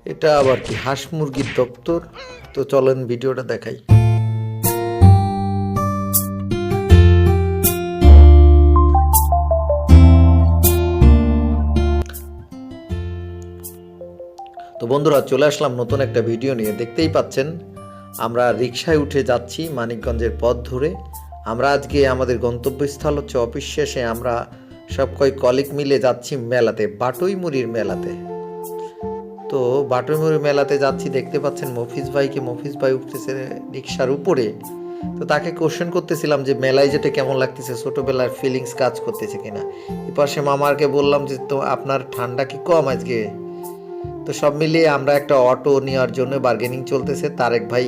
এটা আবার কি হাঁস মুরগির দপ্তর? তো চলেন ভিডিওটা দেখাই। তো বন্ধুরা, চলে আসলাম নতুন একটা ভিডিও নিয়ে। দেখতেই পাচ্ছেন আমরা রিকশায় উঠে যাচ্ছি মানিকগঞ্জের পথ ধরে। আমরা আজকে আমাদের গন্তব্যস্থল হচ্ছে অফিস শেষে আমরা সব কলিগ মিলে যাচ্ছি মেলাতে, বাটুইমুড়ির মেলাতে। তো বাটুইমুড়ির মেলাতে যাচ্ছি, দেখতে পাচ্ছেন মফিজ ভাই উঠতেছে রিকশার উপরে। তো তাকে কোশ্চেন করতেছিলাম যে মেলায় যেতে কেমন লাগতেছে, ছোটোবেলার ফিলিংস কাজ করতেছে কিনা। এই পাশে মামারকে বললাম যে তো আপনার ঠান্ডা কি কম আজকে। তো সব মিলিয়ে আমরা একটা অটো নেওয়ার জন্য বার্গেনিং চলতেছে। তারেক ভাই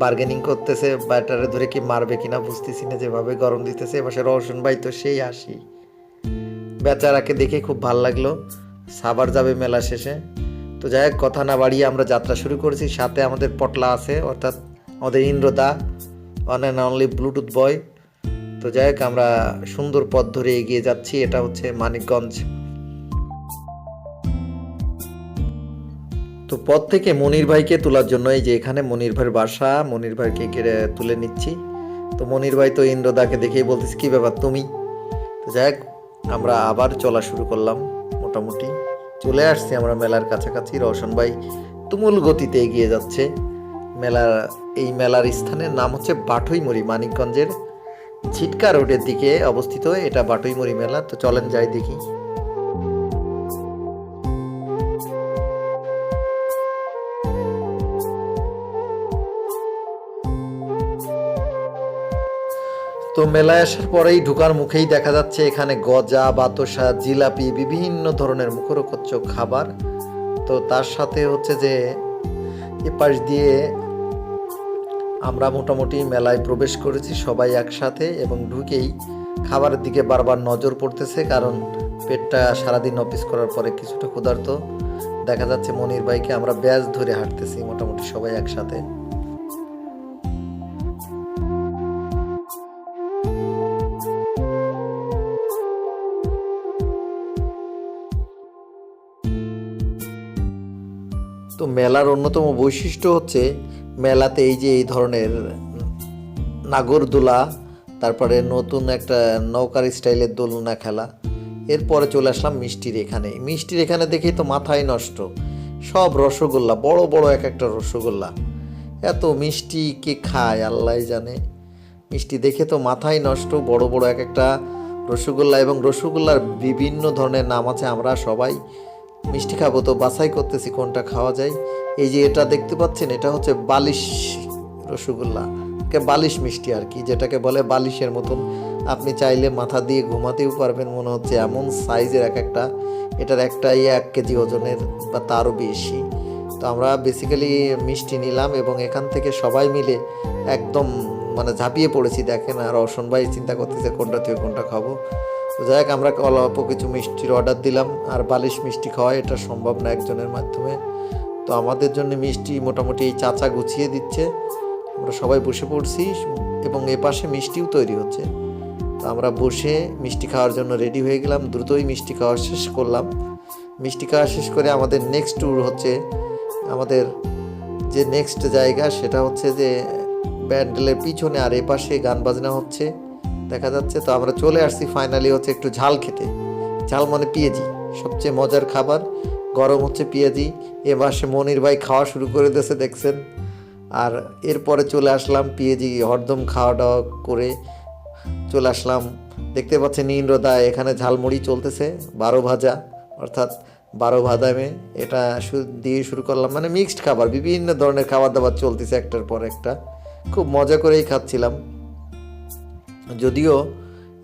বার্গেনিং করতেছে, ব্যাটারে ধরে কি মারবে কিনা বুঝতেছি না, যেভাবে গরম দিতেছে। এবার রওশন ভাই তো সেই হাসি, বেচারাকে দেখে খুব ভালো লাগলো। সাভার যাবে মেলা শেষে। তো যাই হোক, কথা না বাড়িয়ে আমরা যাত্রা শুরু করেছি। সাথে আমাদের পটলা আছে, অর্থাৎ আমাদের ইন্দ্রদা, ওয়ান অ্যান্ড অনলি ব্লুটুথ বয়। তো যাই হোক, আমরা সুন্দর পথ ধরে এগিয়ে যাচ্ছি। এটা হচ্ছে মানিকগঞ্জ। তো পথ থেকে মনির ভাইকে তোলার জন্য, এই যে এখানে মনির ভাইয়ের বাসা, মনির ভাইকে তুলে নিচ্ছি। তো মনির ভাই তো ইন্দ্রদাকে দেখেই বলতেছি কি ব্যাপার তুমি। তো যাই হোক, আমরা আবার চলা শুরু করলাম। মোটামুটি চলে আসছি আমরা মেলার কাছাকাছি। রওশন ভাই তুমুল গতিতে এগিয়ে যাচ্ছে। এই মেলার স্থানের নাম হচ্ছে বাটুইমুড়ি, মানিকগঞ্জের ঝিটকা রোডের দিকে অবস্থিত এটা বাটুইমুড়ি মেলা। তো চলেন যাই দেখি। তো মেলায় আসার পরেই ঢুকার মুখেই দেখা যাচ্ছে এখানে গজা, বাতাসা, জিলাপি, বিভিন্ন ধরনের মুখরোচক খাবার। তো তার সাথে হচ্ছে যে এপাশ দিয়ে আমরা মোটামুটি মেলায় প্রবেশ করেছি সবাই একসাথে, এবং ঢুকেই খাবারের দিকে বারবার নজর পড়তেছে, কারণ পেটটা সারাদিন অফিস করার পরে কিছুটা ক্ষুধার্ত। দেখা যাচ্ছে মনির ভাইকে আমরা ব্যাচ ধরে হাঁটতেছি মোটামুটি সবাই একসাথে। তো মেলার অন্যতম বৈশিষ্ট্য হচ্ছে মেলাতে এই যে এই ধরনের নাগরদোলা, তারপরে নতুন একটা নৌকার স্টাইলের দোলনা খেলা। এরপরে চলে আসলাম মিষ্টির এখানে দেখেই তো মাথায় নষ্ট, সব রসগোল্লা, বড় বড় এক একটা রসগোল্লা। এত মিষ্টি কে খায় আল্লাহ জানে। মিষ্টি দেখে তো মাথায় নষ্ট, বড় বড় এক একটা রসগোল্লা, এবং রসগোল্লার বিভিন্ন ধরনের নাম আছে। আমরা সবাই মিষ্টি খাবো, তো বাছাই করতেছি কোনটা খাওয়া যায়। এই যে এটা দেখতে পাচ্ছেন, এটা হচ্ছে বালিশ রসগোল্লা, বালিশ মিষ্টি আর কি, যেটাকে বলে বালিশের মতন। আপনি চাইলে মাথা দিয়ে ঘুমাতেও পারবেন, মনে হচ্ছে এমন সাইজের এক একটা। এটার একটাই 1 কেজি ওজনের বা তারও বেশি। তো আমরা বেসিক্যালি মিষ্টি নিলাম, এবং এখান থেকে সবাই মিলে একদম মানে ঝাঁপিয়ে পড়েছি। দেখেন, আর রওশন ভাই চিন্তা করতেছে কোনটা থেকে কোনটা খাবো। তো যাই হোক, আমরা অল্প কিছু মিষ্টির অর্ডার দিলাম। আর বালিশ মিষ্টি খাওয়া এটা সম্ভব না একজনের মাধ্যমে। তো আমাদের জন্য মিষ্টি মোটামুটি এই চাচা গুছিয়ে দিচ্ছে। আমরা সবাই বসে পড়ছি, এবং এ পাশে মিষ্টিও তৈরি হচ্ছে। তো আমরা বসে মিষ্টি খাওয়ার জন্য রেডি হয়ে গেলাম। দ্রুতই মিষ্টি খাওয়া শেষ করলাম। মিষ্টি খাওয়া শেষ করে আমাদের নেক্সট ট্যুর হচ্ছে, আমাদের যে নেক্সট জায়গা সেটা হচ্ছে যে ব্যান্ডেলের পিছনে, আর এ পাশে গান বাজনা হচ্ছে দেখা যাচ্ছে। তো আমরা চলে আসছি ফাইনালি হচ্ছে একটু ঝাল খেতে। ঝাল মানে পেঁয়াজি, সবচেয়ে মজার খাবার। গরম হচ্ছে পেঁয়াজি। এ মাসে মনির ভাই খাওয়া শুরু করে দিয়েছে দেখছেন। আর এরপরে চলে আসলাম পেঁয়াজি হরদম খাওয়া দাওয়া করে চলে আসলাম। দেখতে পাচ্ছেন ইন্দ্রদা এখানে ঝালমুড়ি চলতেছে, 12 ভাজা, অর্থাৎ 12 ভাদামে। এটা দিয়ে শুরু করলাম, মানে মিক্সড খাবার, বিভিন্ন ধরনের খাবার দাবার চলতেছে একটার পর একটা। খুব মজা করেই খাচ্ছিলাম। যদিও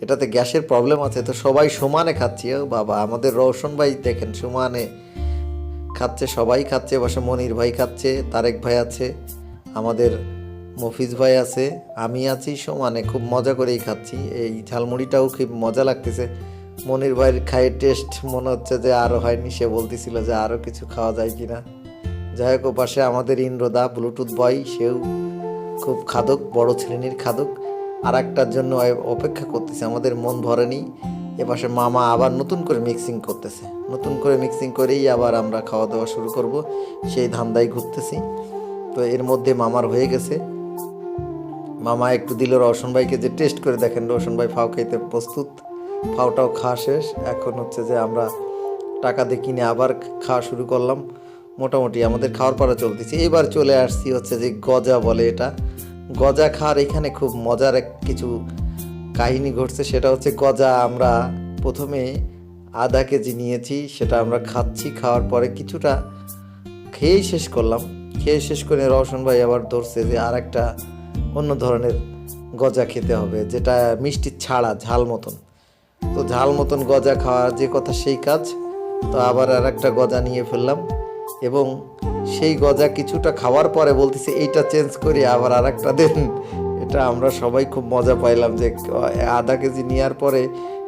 এটাতে গ্যাসের প্রবলেম আছে, তো সবাই সমানে খাচ্ছি। ও বাবা, আমাদের রওশন ভাই দেখেন সমানে খাচ্ছে, সবাই খাচ্ছে। বসে মনির ভাই খাচ্ছে, তারেক ভাই আছে, আমাদের মফিজ ভাই আছে, আমি আছি, সমানে খুব মজা করেই খাচ্ছি। এই ঝালমুড়িটাও খুব মজা লাগতেছে। মনির ভাইয়ের খাই টেস্ট মনে হচ্ছে যে আরও হয়নি, সে বলতেছিল যে আরও কিছু খাওয়া যায় কিনা। যাই হোক, ও পাশে আমাদের ইন্দ্রদা ব্লুটুথ বয়, সেও খুব খাদক, বড় শ্রেণীর খাদক। আর একটার জন্য অপেক্ষা করতেছে, আমাদের মন ভরেনি। এপাশে মামা আবার নতুন করে মিক্সিং করতেছে, নতুন করে মিক্সিং করেই আবার আমরা খাওয়া দাওয়া শুরু করব, সেই ধান্দায় ঘুরতেছি। তো এর মধ্যে মামার হয়ে গেছে, মামা একটু দিল রওশন ভাইকে যে টেস্ট করে দেখেন। রওশন ভাই ফাও খাইতে প্রস্তুত, ফাওটাও খাওয়া শেষ। এখন হচ্ছে যে আমরা টাকা দিয়ে কিনে আবার খাওয়া শুরু করলাম। মোটামুটি আমাদের খাওয়ার পরে চলতেছি। এবার চলে আসছি হচ্ছে যে গজা বলে এটা, গজা খাওয়ার এখানে খুব মজার এক কিছু কাহিনী ঘটছে। সেটা হচ্ছে গজা আমরা প্রথমে আধা কেজি নিয়েছি, সেটা আমরা খাচ্ছি, খাওয়ার পরে কিছুটা খেয়েই শেষ করলাম। খেয়ে শেষ করে রওশন ভাই আবার ধরছে যে আর একটা অন্য ধরনের গজা খেতে হবে, যেটা মিষ্টি ছাড়া ঝাল মতন। তো ঝাল মতন গজা খাওয়া যে কথা সেই কাজ। তো আবার আর একটা গজা নিয়ে ফেললাম এবং সেই গজা কিছুটা খাওয়ার পরে বলতেছে এইটা চেঞ্জ করি, আবার আর একটা দেন। এটা আমরা সবাই খুব মজা পাইলাম যে আধা কেজি নেওয়ার পরে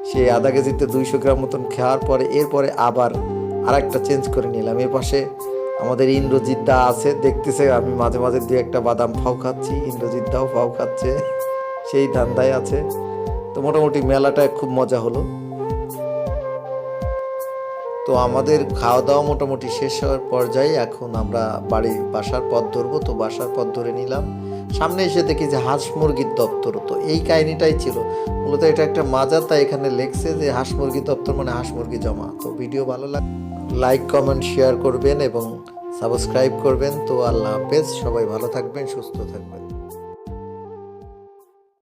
সেই আধা কেজিতে 200 গ্রাম মতন খাওয়ার পরে এরপরে আবার আর একটা চেঞ্জ করে নিলাম। এ পাশে আমাদের ইন্দ্রজিৎ দা আছে, দেখতেছে আমি মাঝে মাঝে 2-1টা বাদাম ফাও খাচ্ছি, ইন্দ্রজিৎ দাও ফাও খাচ্ছে, সেই ধান্দায় আছে। তো মোটামুটি মেলাটা খুব মজা হলো। তো আমাদের খাওয়া দাওয়া মোটামুটি শেষ হওয়ার পর্যায়ে এখন আমরা বাসার পথ ধরবো। তো বাসার পথ ধরে নিলাম, সামনে এসে দেখি যে হাঁস মুরগির দপ্তর। তো এই কাহিনিটাই ছিল মূলত, এটা একটা মাজার, তাই এখানে লেখছে যে হাঁস মুরগির দপ্তর মানে হাঁস মুরগি জমা। তো ভিডিও ভালো লাগে লাইক কমেন্ট শেয়ার করবেন এবং সাবস্ক্রাইব করবেন। তো আল্লাহ হাফেজ, সবাই ভালো থাকবেন, সুস্থ থাকবেন।